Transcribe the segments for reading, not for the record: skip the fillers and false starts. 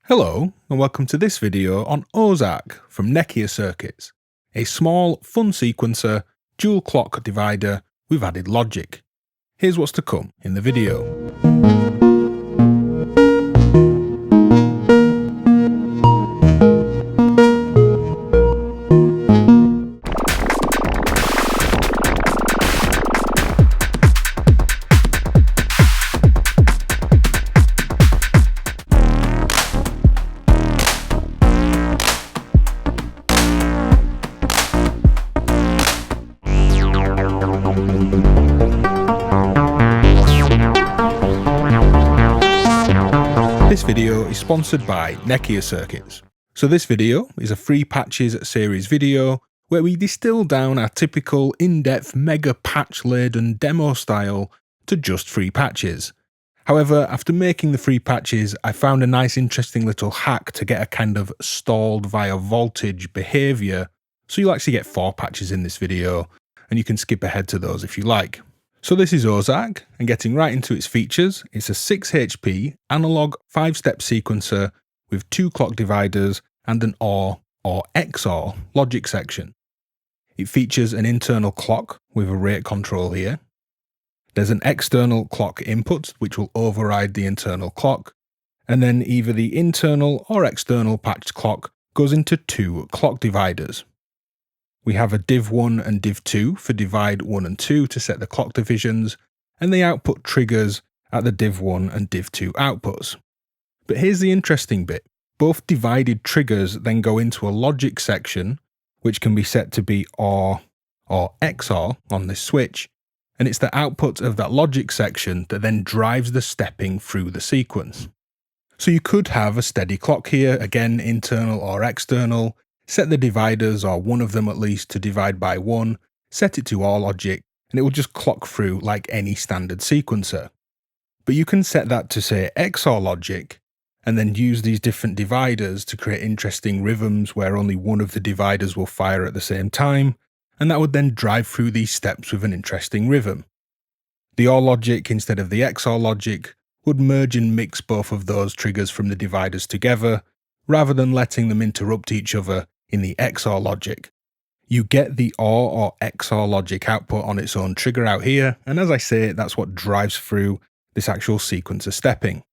Hello and welcome to this video on Ozark from Nekyia Circuits, a small, fun sequencer, dual clock divider with added logic. Here's what's to come in the video. This video is sponsored by Nekyia Circuits. So this video is a free patches series video where we distill down our typical in-depth mega patch-laden demo style to just free patches. However, after making the free patches, I found a nice interesting little hack to get a kind of stalled via voltage behaviour, so you'll actually get 4 patches in this video, and you can skip ahead to those if you like. So this is Ozark, and getting right into its features, it's a 6 HP analog 5-step sequencer with 2 clock dividers and an OR or XOR logic section. It features an internal clock with a rate control here. There's an external clock input which will override the internal clock, and then either the internal or external patched clock goes into 2 clock dividers. We have a Div1 and Div2 for divide 1 and 2 to set the clock divisions, and the output triggers at the Div1 and Div2 outputs. But here's the interesting bit. Both divided triggers then go into a logic section, which can be set to be OR or XOR on this switch, and it's the output of that logic section that then drives the stepping through the sequence. So you could have a steady clock here, again internal or external, set the dividers, or one of them at least, to divide by 1, set it to OR logic, and it will just clock through like any standard sequencer. But you can set that to say XOR logic, and then use these different dividers to create interesting rhythms where only one of the dividers will fire at the same time, and that would then drive through these steps with an interesting rhythm. The OR logic instead of the XOR logic would merge and mix both of those triggers from the dividers together, rather than letting them interrupt each other in the XOR logic. You get the OR or XOR logic output on its own trigger out here, and as I say, that's what drives through this actual sequencer stepping.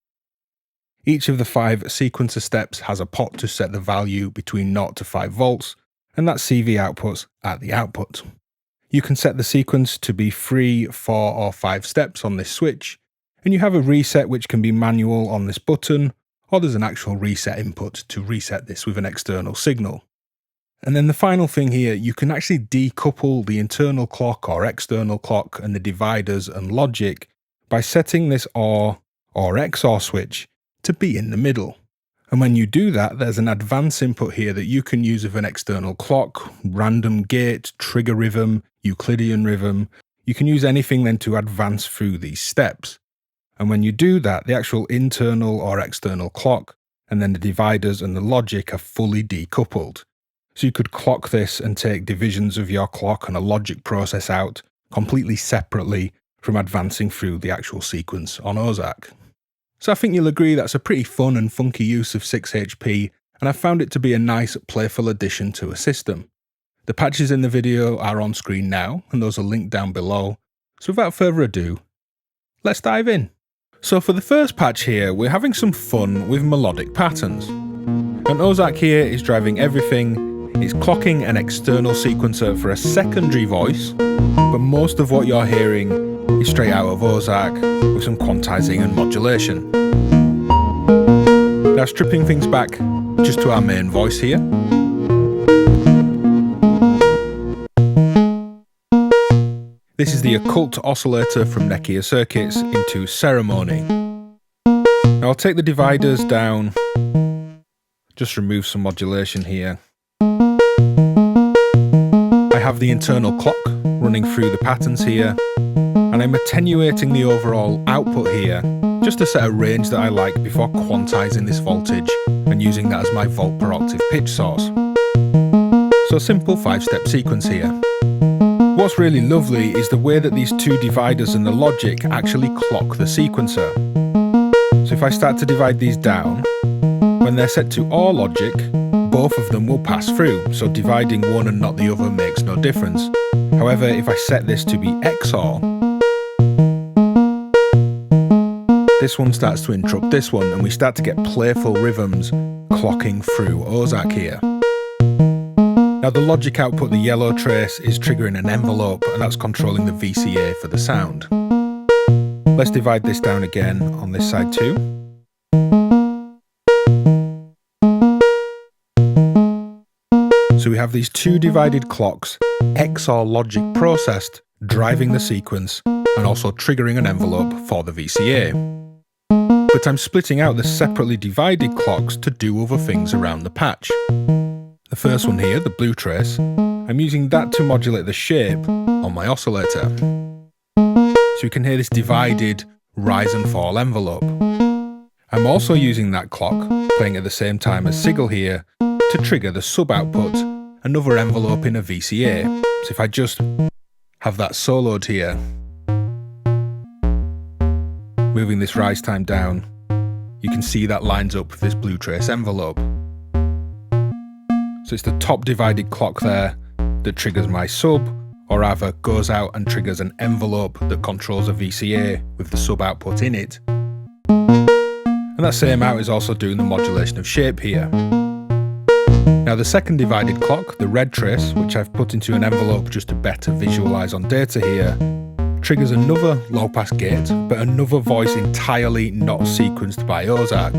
Each of the 5 sequencer steps has a pot to set the value between 0 to 5 volts, and that's CV outputs at the output. You can set the sequence to be 3, 4 or 5 steps on this switch, and you have a reset which can be manual on this button, or there's an actual reset input to reset this with an external signal. And then the final thing here, you can actually decouple the internal clock or external clock and the dividers and logic by setting this OR or XOR switch to be in the middle. And when you do that, there's an advanced input here that you can use with an external clock, random gate, trigger rhythm, Euclidean rhythm. You can use anything then to advance through these steps. And when you do that, the actual internal or external clock and then the dividers and the logic are fully decoupled. So you could clock this and take divisions of your clock and a logic process out completely separately from advancing through the actual sequence on Ozark. So I think you'll agree that's a pretty fun and funky use of 6 HP, and I found it to be a nice playful addition to a system. The patches in the video are on screen now, and those are linked down below. So without further ado, let's dive in. So for the first patch here, we're having some fun with melodic patterns. And Ozark here is driving everything. It's clocking an external sequencer for a secondary voice, but most of what you're hearing is straight out of Ozark with some quantizing and modulation. Now stripping things back just to our main voice here. This is the occult oscillator from Nekyia Circuits into Ceremony. Now I'll take the dividers down, just remove some modulation here. I have the internal clock running through the patterns here, and I'm attenuating the overall output here just to set a range that I like before quantizing this voltage and using that as my volt per octave pitch source. So simple 5-step sequence here. What's really lovely is the way that these 2 dividers and the logic actually clock the sequencer. So if I start to divide these down, when when they're set to OR logic, both of them will pass through, so dividing one and not the other makes no difference. However, if I set this to be XOR, this one starts to interrupt this one, and we start to get playful rhythms clocking through Ozark here. Now the logic output, the yellow trace, is triggering an envelope, and that's controlling the VCA for the sound. Let's divide this down again on this side too. So we have these two divided clocks, XOR logic processed, driving the sequence, and also triggering an envelope for the VCA. But I'm splitting out the separately divided clocks to do other things around the patch. The first one here, the blue trace, I'm using that to modulate the shape on my oscillator. So you can hear this divided rise and fall envelope. I'm also using that clock, playing at the same time as Sigil here, to trigger the sub-output, another envelope in a VCA. So if I just have that soloed here, moving this rise time down, you can see that lines up with this blue trace envelope. So it's the top divided clock there that triggers my sub, or rather goes out and triggers an envelope that controls a VCA with the sub output in it. And that same out is also doing the modulation of shape here. Now the second divided clock, the red trace, which I've put into an envelope just to better visualize on data here, triggers another low pass gate, but another voice entirely not sequenced by Ozark.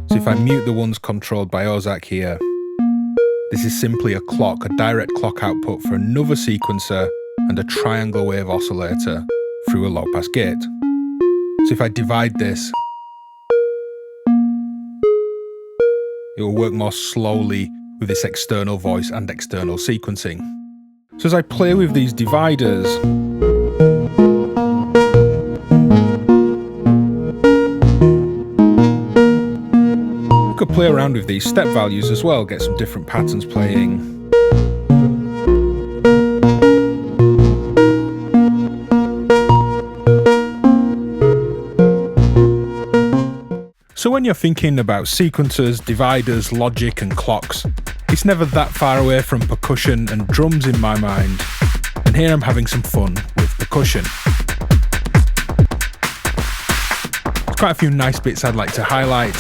So if I mute the ones controlled by Ozark here, this is simply a clock, a direct clock output for another sequencer and a triangle wave oscillator through a low pass gate. So if I divide this, it will work more slowly with this external voice and external sequencing. So as I play with these dividers, I could play around with these step values as well, get some different patterns playing. So when you're thinking about sequencers, dividers, logic and clocks, it's never that far away from percussion and drums in my mind, and here I'm having some fun with percussion. There's quite a few nice bits I'd like to highlight,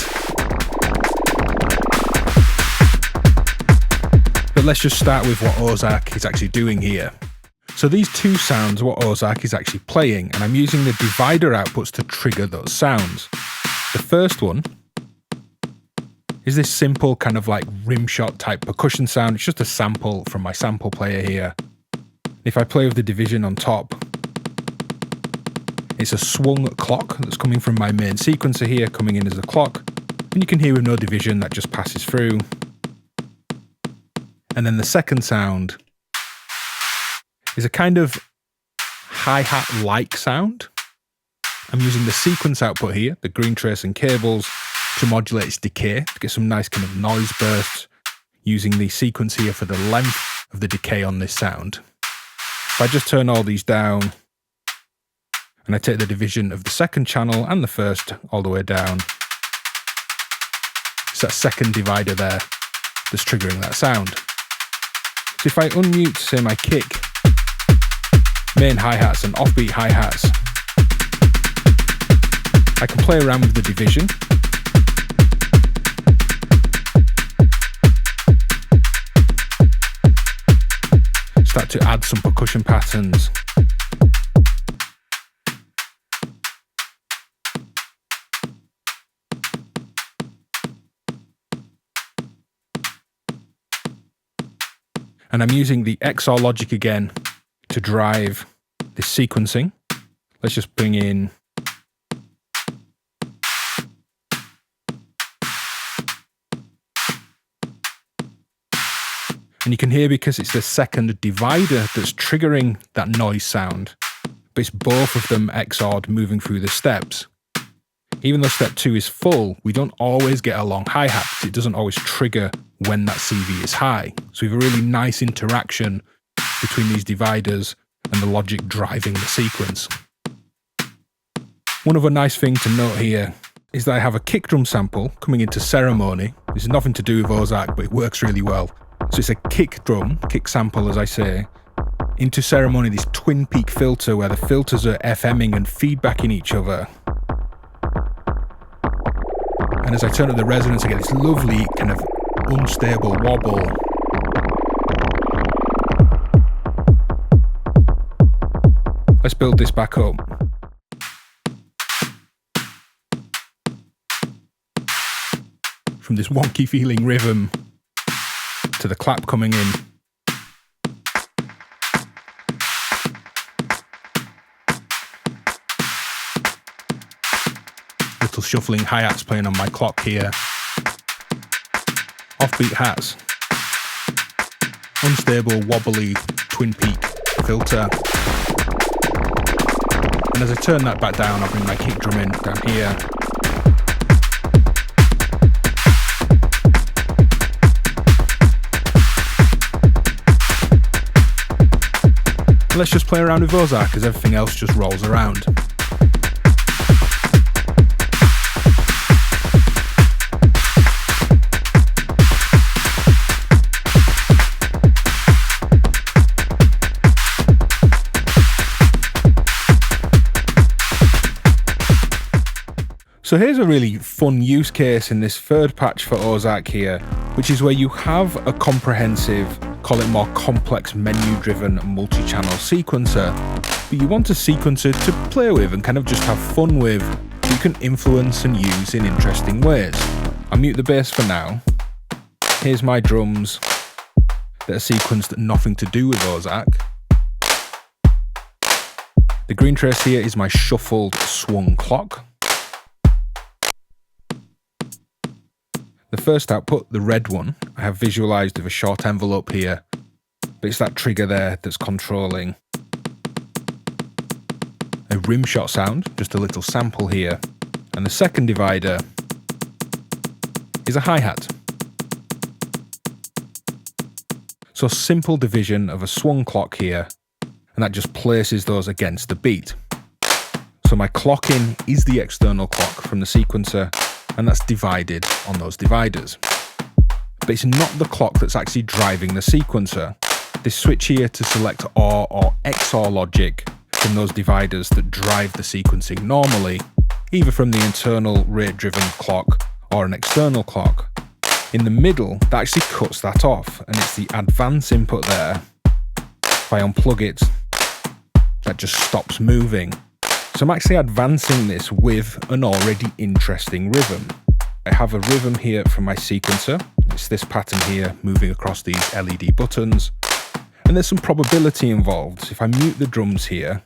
but let's just start with what Ozark is actually doing here. So these two sounds are what Ozark is actually playing, and I'm using the divider outputs to trigger those sounds. The first one is this simple kind of like rimshot type percussion sound. It's just a sample from my sample player here. If I play with the division on top, it's a swung clock that's coming from my main sequencer here, coming in as a clock. And you can hear with no division, that just passes through. And then the second sound is a kind of hi-hat-like sound. I'm using the sequence output here, the green trace and cables, to modulate its decay, to get some nice kind of noise bursts, using the sequence here for the length of the decay on this sound. If I just turn all these down, and I take the division of the second channel and the first all the way down, it's that second divider there that's triggering that sound. So if I unmute, say, my kick, main hi-hats and offbeat hi-hats, I can play around with the division. Start to add some percussion patterns. And I'm using the XOR logic again to drive this sequencing. Let's just bring in and you can hear, because it's the second divider that's triggering that noise sound, but it's both of them XOR'd moving through the steps. Even though step 2 is full, we don't always get a long hi-hat, because it doesn't always trigger when that CV is high. So we have a really nice interaction between these dividers and the logic driving the sequence. One other nice thing to note here is that I have a kick drum sample coming into Ceremony, This is nothing to do with Ozark, but it works really well. So it's a kick drum, kick sample as I say, into Ceremony, this twin peak filter where the filters are FMing and feedbacking each other. And as I turn up the resonance, I get this lovely kind of unstable wobble. Let's build this back up. From this wonky feeling rhythm to the clap coming in. Little shuffling hi-hats playing on my clock here. Offbeat hats. Unstable, wobbly, twin peak filter. And as I turn that back down, I'll bring my kick drum in down here. Let's just play around with Ozark as everything else just rolls around. So here's a really fun use case in this third patch for Ozark here, which is where you have a comprehensive, call it more complex menu-driven multi-channel sequencer, but you want a sequencer to play with and kind of just have fun with, that you can influence and use in interesting ways. I'll mute the bass for now. Here's my drums that are sequenced nothing to do with Ozark. The green trace here is my shuffled swung clock. The first output, the red one, I have visualized with a short envelope here, but it's that trigger there that's controlling. A rim shot sound, just a little sample here, and the second divider is a hi-hat. So simple division of a swung clock here, and that just places those against the beat. So my clocking is the external clock from the sequencer, and that's divided on those dividers. But it's not the clock that's actually driving the sequencer. This switch here to select OR or XOR logic from those dividers that drive the sequencing normally, either from the internal rate-driven clock or an external clock. In the middle, that actually cuts that off, and it's the advance input there. If I unplug it, that just stops moving. So I'm actually advancing this with an already interesting rhythm. I have a rhythm here from my sequencer. It's this pattern here moving across these LED buttons. And there's some probability involved. If I mute the drums here,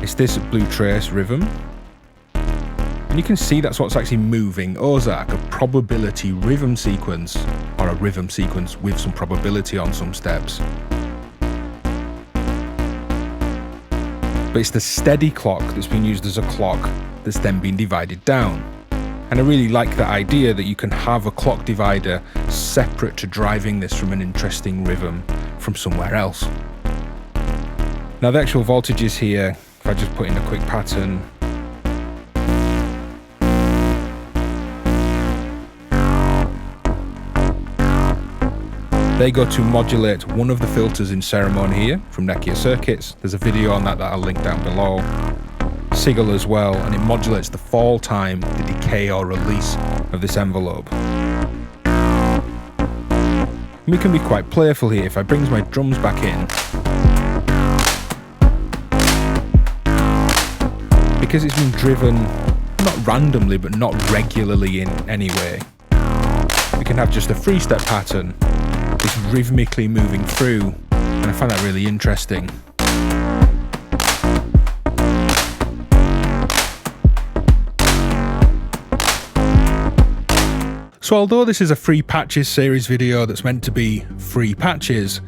it's this blue trace rhythm. And you can see that's what's actually moving Ozark, a probability rhythm sequence, or a rhythm sequence with some probability on some steps. But it's the steady clock that's been used as a clock that's then been divided down. And I really like the idea that you can have a clock divider separate to driving this from an interesting rhythm from somewhere else. Now the actual voltages here, if I just put in a quick pattern, they go to modulate one of the filters in Ceremony here from Nekyia Circuits. There's a video on that I'll link down below. Sigil as well, and it modulates the fall time, the decay or release of this envelope. And we can be quite playful here. If I bring my drums back in, because it's been driven not randomly but not regularly in any way, we can have just a 3-step pattern. It's rhythmically moving through, and I find that really interesting. So although this is a free patches series video that's meant to be free patches,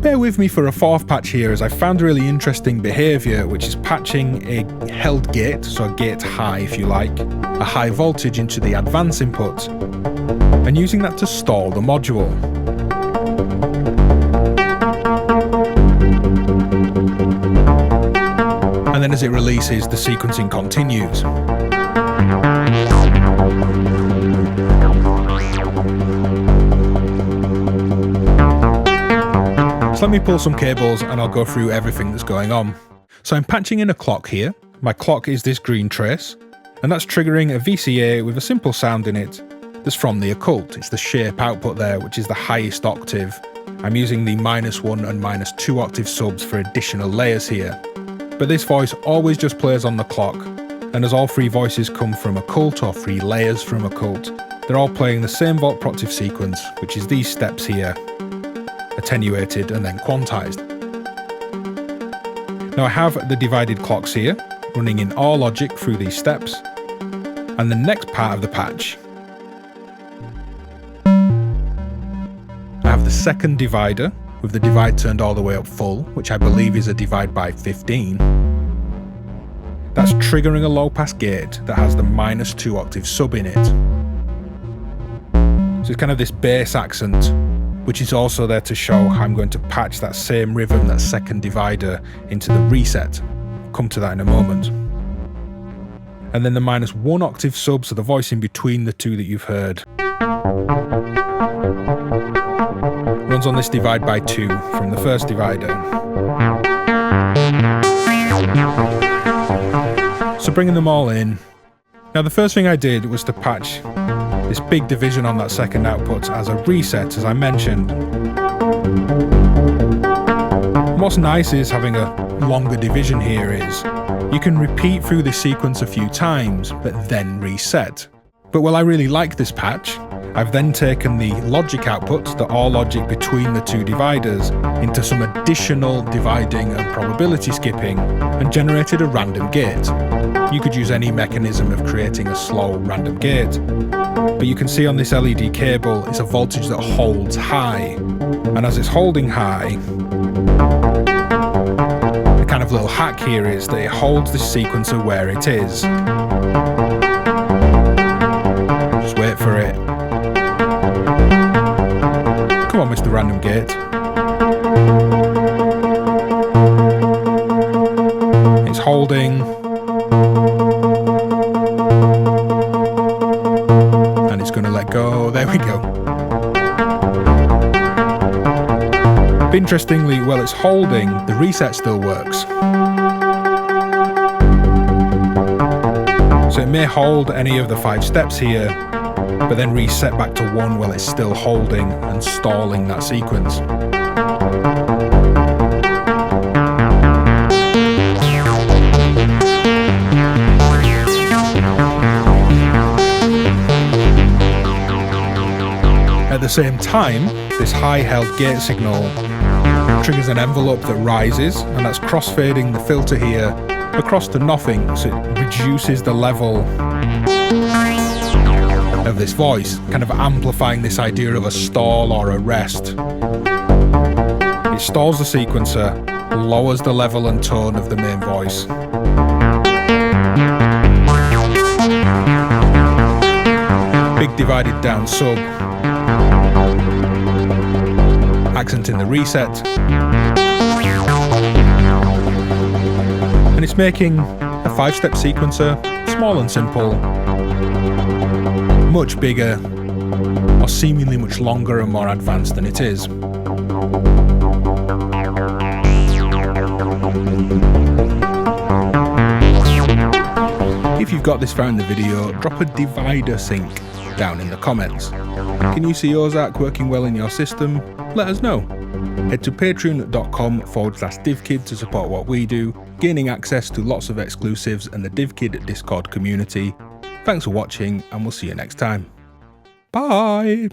bear with me for a fourth patch here, as I found a really interesting behaviour, which is patching a held gate, so a gate high if you like, a high voltage into the advance input, and using that to stall the module. And then as it releases, the sequencing continues. So let me pull some cables and I'll go through everything that's going on. So I'm patching in a clock here. My clock is this green trace, and that's triggering a VCA with a simple sound in it that's from the occult. It's the shape output there, which is the highest octave. I'm using the -1 and -2 octave subs for additional layers here. But this voice always just plays on the clock, and as all 3 voices come from occult or 3 layers from occult, they're all playing the same volt per octave sequence, which is these steps here, attenuated and then quantized. Now I have the divided clocks here, running in OR logic through these steps, and the next part of the patch, I have the second divider with the divide turned all the way up full, which I believe is a divide by 15. That's triggering a low pass gate that has the -2 octave sub in it. So it's kind of this bass accent, which is also there to show how I'm going to patch that same rhythm, that second divider, into the reset. I'll come to that in a moment. And then the -1 octave sub, so the voice in between the 2 that you've heard, runs on this divide by 2 from the first divider. So bringing them all in. Now the first thing I did was to patch this big division on that second output as a reset, as I mentioned. And what's nice is having a longer division here is you can repeat through this sequence a few times, but then reset. But while I really like this patch, I've then taken the logic output, the OR logic between the 2 dividers, into some additional dividing and probability skipping, and generated a random gate. You could use any mechanism of creating a slow random gate, but you can see on this LED cable it's a voltage that holds high, and as it's holding high, the kind of little hack here is that it holds the sequencer where it is. Just wait for it. Come on, Mr. Random Gate. It's holding. And it's going to let go. There we go. But interestingly, while it's holding, the reset still works. So it may hold any of the 5 steps here, but then reset back to 1 while it's still holding and stalling that sequence. At the same time, this high held gate signal triggers an envelope that rises, and that's crossfading the filter here across to nothing, so it reduces the level of this voice, kind of amplifying this idea of a stall or a rest. It stalls the sequencer, lowers the level and tone of the main voice. Big divided down sub, accent in the reset, and it's making a 5-step sequencer, small and simple, much bigger, or seemingly much longer and more advanced than it is. If you've got this far in the video, drop a divider sync down in the comments. Can you see Ozark working well in your system? Let us know. Head to patreon.com/DivKid to support what we do, gaining access to lots of exclusives and the DivKid Discord community. Thanks for watching, and we'll see you next time. Bye!